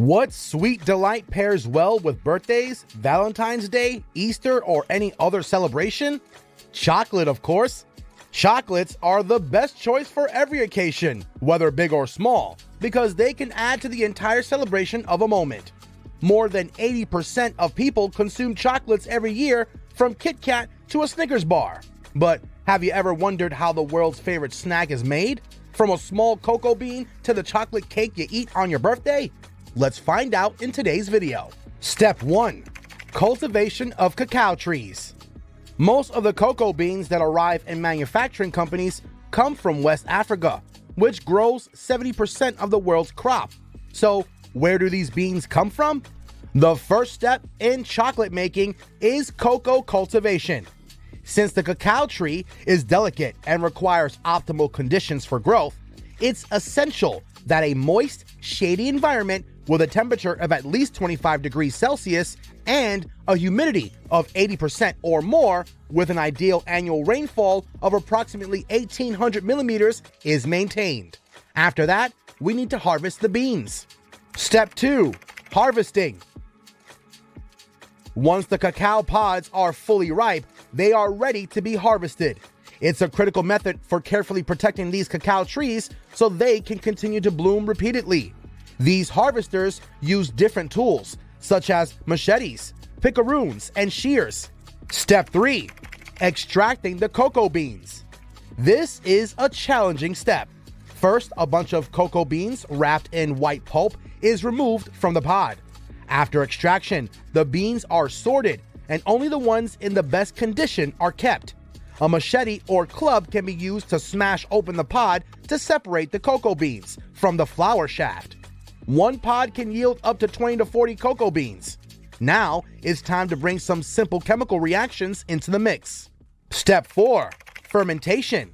What sweet delight pairs well with birthdays, Valentine's Day, Easter, or any other celebration? Chocolate, of course. Chocolates are the best choice for every occasion, whether big or small, because they can add to the entire celebration of a moment. More than 80% of people consume chocolates every year, from Kit Kat to a Snickers bar. But have you ever wondered how the world's favorite snack is made? From a small cocoa bean to the chocolate cake you eat on your birthday? Let's find out in today's video. Step 1. Cultivation of cacao trees. Most of the cocoa beans that arrive in manufacturing companies come from West Africa, which grows 70% of the world's crop. So, where do these beans come from? The first step in chocolate making is cocoa cultivation. Since the cacao tree is delicate and requires optimal conditions for growth, it's essential that a moist, shady environment with a temperature of at least 25 degrees Celsius and a humidity of 80% or more, with an ideal annual rainfall of approximately 1,800 millimeters, is maintained. After that, we need to harvest the beans. Step 2. Harvesting. Once the cacao pods are fully ripe, they are ready to be harvested. It's a critical method for carefully protecting these cacao trees so they can continue to bloom repeatedly. These harvesters use different tools, such as machetes, picaroons, and shears. Step 3. Extracting the cocoa beans. This is a challenging step. First, a bunch of cocoa beans wrapped in white pulp is removed from the pod. After extraction, the beans are sorted, and only the ones in the best condition are kept. A machete or club can be used to smash open the pod to separate the cocoa beans from the flower shaft. One pod can yield up to 20 to 40 cocoa beans. Now it's time to bring some simple chemical reactions into the mix. Step 4. Fermentation.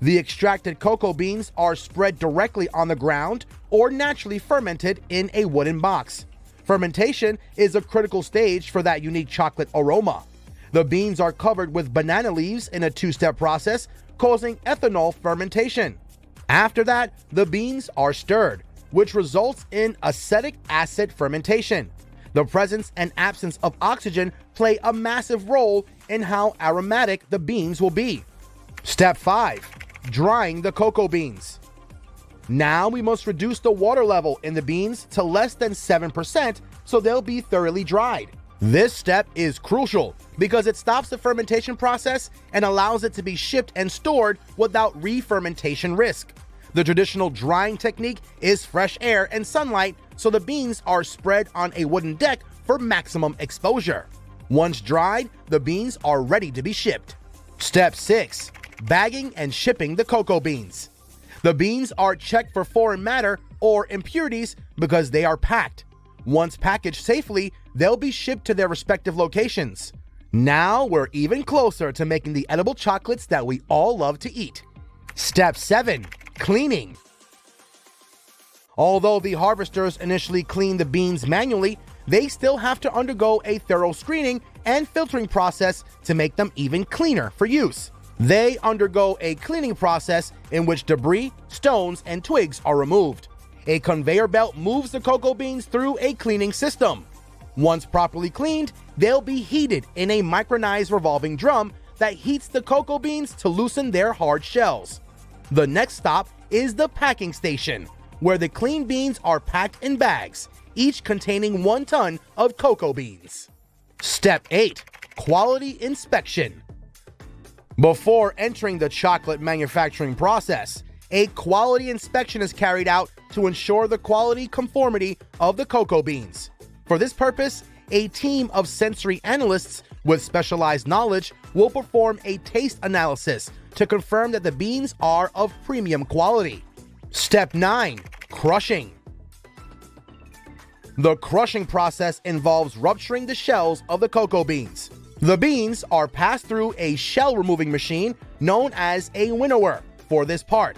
The extracted cocoa beans are spread directly on the ground or naturally fermented in a wooden box. Fermentation is a critical stage for that unique chocolate aroma. The beans are covered with banana leaves in a two-step process, causing ethanol fermentation. After that, the beans are stirred, which results in acetic acid fermentation. The presence and absence of oxygen play a massive role in how aromatic the beans will be. Step 5. Drying the cocoa beans. Now we must reduce the water level in the beans to less than 7% so they'll be thoroughly dried. This step is crucial because it stops the fermentation process and allows it to be shipped and stored without re-fermentation risk. The traditional drying technique is fresh air and sunlight, so the beans are spread on a wooden deck for maximum exposure. Once dried, the beans are ready to be shipped. Step 6. Bagging and shipping the cocoa beans. The beans are checked for foreign matter or impurities because they are packed. Once packaged safely, they'll be shipped to their respective locations. Now we're even closer to making the edible chocolates that we all love to eat. Step 7. Cleaning. Although the harvesters initially clean the beans manually, they still have to undergo a thorough screening and filtering process to make them even cleaner for use. They undergo a cleaning process in which debris, stones, and twigs are removed. A conveyor belt moves the cocoa beans through a cleaning system. Once properly cleaned, they'll be heated in a micronized revolving drum that heats the cocoa beans to loosen their hard shells. The next stop is the packing station, where the clean beans are packed in bags, each containing 1 ton of cocoa beans. Step 8. Quality inspection. Before entering the chocolate manufacturing process, a quality inspection is carried out to ensure the quality conformity of the cocoa beans. For this purpose, a team of sensory analysts with specialized knowledge will perform a taste analysis to confirm that the beans are of premium quality. Step 9. Crushing. The crushing process involves rupturing the shells of the cocoa beans. The beans are passed through a shell-removing machine known as a winnower for this part.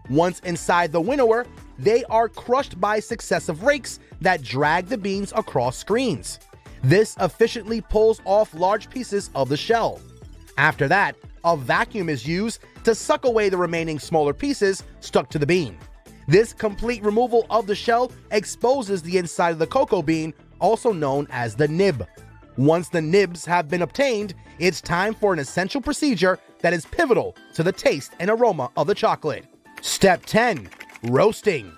Once inside the winnower, they are crushed by successive rakes that drag the beans across screens. This efficiently pulls off large pieces of the shell. After that, a vacuum is used to suck away the remaining smaller pieces stuck to the bean. This complete removal of the shell exposes the inside of the cocoa bean, also known as the nib. Once the nibs have been obtained, it's time for an essential procedure that is pivotal to the taste and aroma of the chocolate. Step 10. Roasting.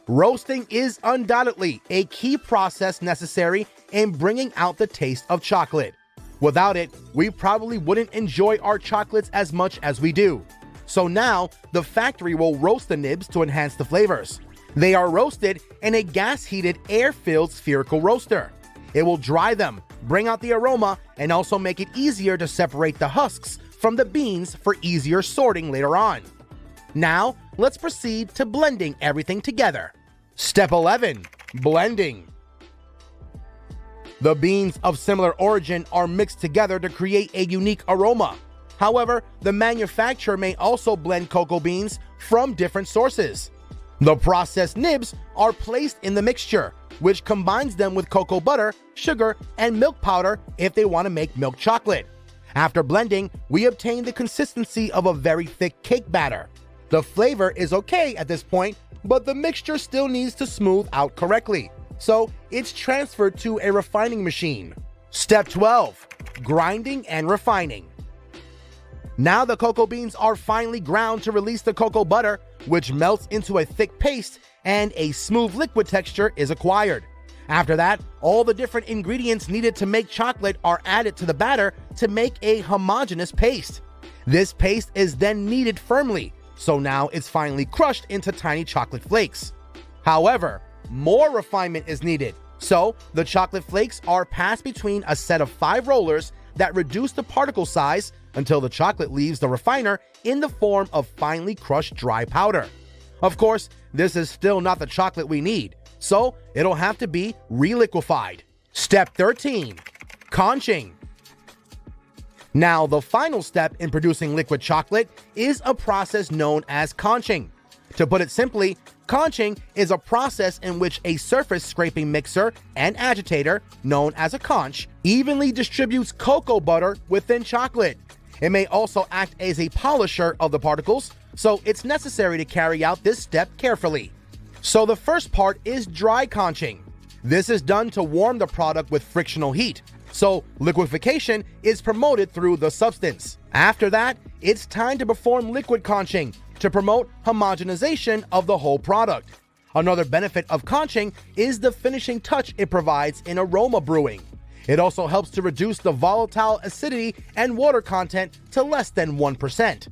Roasting is undoubtedly a key process necessary in bringing out the taste of chocolate. Without it, we probably wouldn't enjoy our chocolates as much as we do. So now, the factory will roast the nibs to enhance the flavors. They are roasted in a gas-heated, air-filled spherical roaster. It will dry them, bring out the aroma, and also make it easier to separate the husks from the beans for easier sorting later on. Now, let's proceed to blending everything together. Step 11. Blending. The beans of similar origin are mixed together to create a unique aroma. However, the manufacturer may also blend cocoa beans from different sources. The processed nibs are placed in the mixture, which combines them with cocoa butter, sugar, and milk powder if they want to make milk chocolate. After blending, we obtain the consistency of a very thick cake batter. The flavor is okay at this point, but the mixture still needs to smooth out correctly, so it's transferred to a refining machine. Step 12. Grinding and refining. Now the cocoa beans are finely ground to release the cocoa butter, which melts into a thick paste, and a smooth liquid texture is acquired. After that, all the different ingredients needed to make chocolate are added to the batter to make a homogeneous paste. This paste is then kneaded firmly, so now it's finally crushed into tiny chocolate flakes. However, more refinement is needed, so the chocolate flakes are passed between a set of 5 rollers that reduce the particle size until the chocolate leaves the refiner in the form of finely crushed dry powder. Of course, this is still not the chocolate we need, so it'll have to be reliquefied. Step 13. Conching. Now, the final step in producing liquid chocolate is a process known as conching. To put it simply, conching is a process in which a surface scraping mixer and agitator, known as a conch, evenly distributes cocoa butter within chocolate. It may also act as a polisher of the particles, so it's necessary to carry out this step carefully. So the first part is dry conching. This is done to warm the product with frictional heat, so liquefaction is promoted through the substance. After that, it's time to perform liquid conching to promote homogenization of the whole product. Another benefit of conching is the finishing touch it provides in aroma brewing. It also helps to reduce the volatile acidity and water content to less than 1%.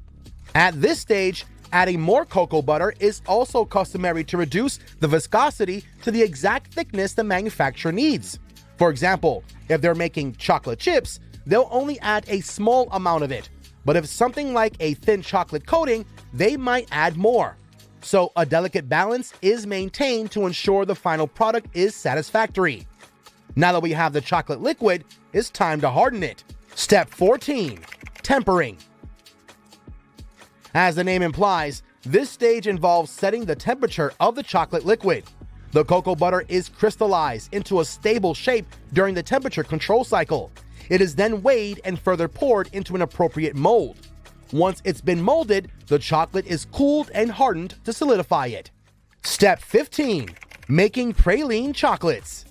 At this stage, adding more cocoa butter is also customary to reduce the viscosity to the exact thickness the manufacturer needs. For example, if they're making chocolate chips, they'll only add a small amount of it, but if something like a thin chocolate coating, they might add more. So a delicate balance is maintained to ensure the final product is satisfactory. Now that we have the chocolate liquid, it's time to harden it. Step 14. Tempering. As the name implies, this stage involves setting the temperature of the chocolate liquid. The cocoa butter is crystallized into a stable shape during the temperature control cycle. It is then weighed and further poured into an appropriate mold. Once it's been molded, the chocolate is cooled and hardened to solidify it. Step 15. Making praline chocolates.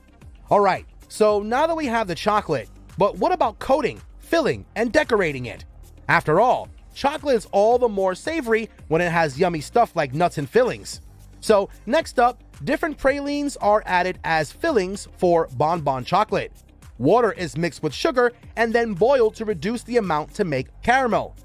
Alright, so now that we have the chocolate, but what about coating, filling, and decorating it? After all, chocolate is all the more savory when it has yummy stuff like nuts and fillings. So next up, different pralines are added as fillings for bonbon chocolate. Water is mixed with sugar and then boiled to reduce the amount to make caramel.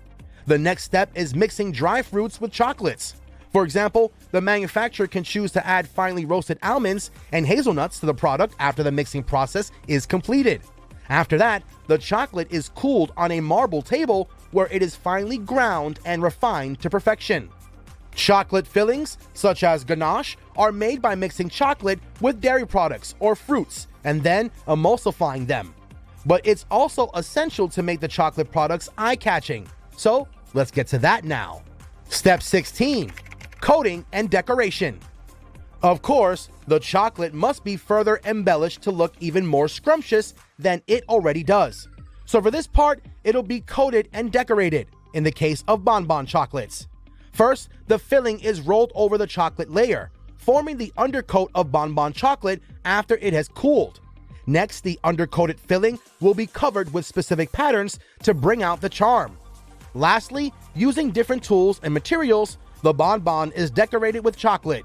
The next step is mixing dry fruits with chocolates. For example, the manufacturer can choose to add finely roasted almonds and hazelnuts to the product after the mixing process is completed. After that, the chocolate is cooled on a marble table where it is finely ground and refined to perfection. Chocolate fillings, such as ganache, are made by mixing chocolate with dairy products or fruits and then emulsifying them. But it's also essential to make the chocolate products eye-catching. So let's get to that now. Step 16. Coating and decoration. Of course, the chocolate must be further embellished to look even more scrumptious than it already does. So for this part, it'll be coated and decorated, in the case of bonbon chocolates. First, the filling is rolled over the chocolate layer, forming the undercoat of bonbon chocolate after it has cooled. Next, the undercoated filling will be covered with specific patterns to bring out the charm. Lastly, using different tools and materials, the bonbon is decorated with chocolate.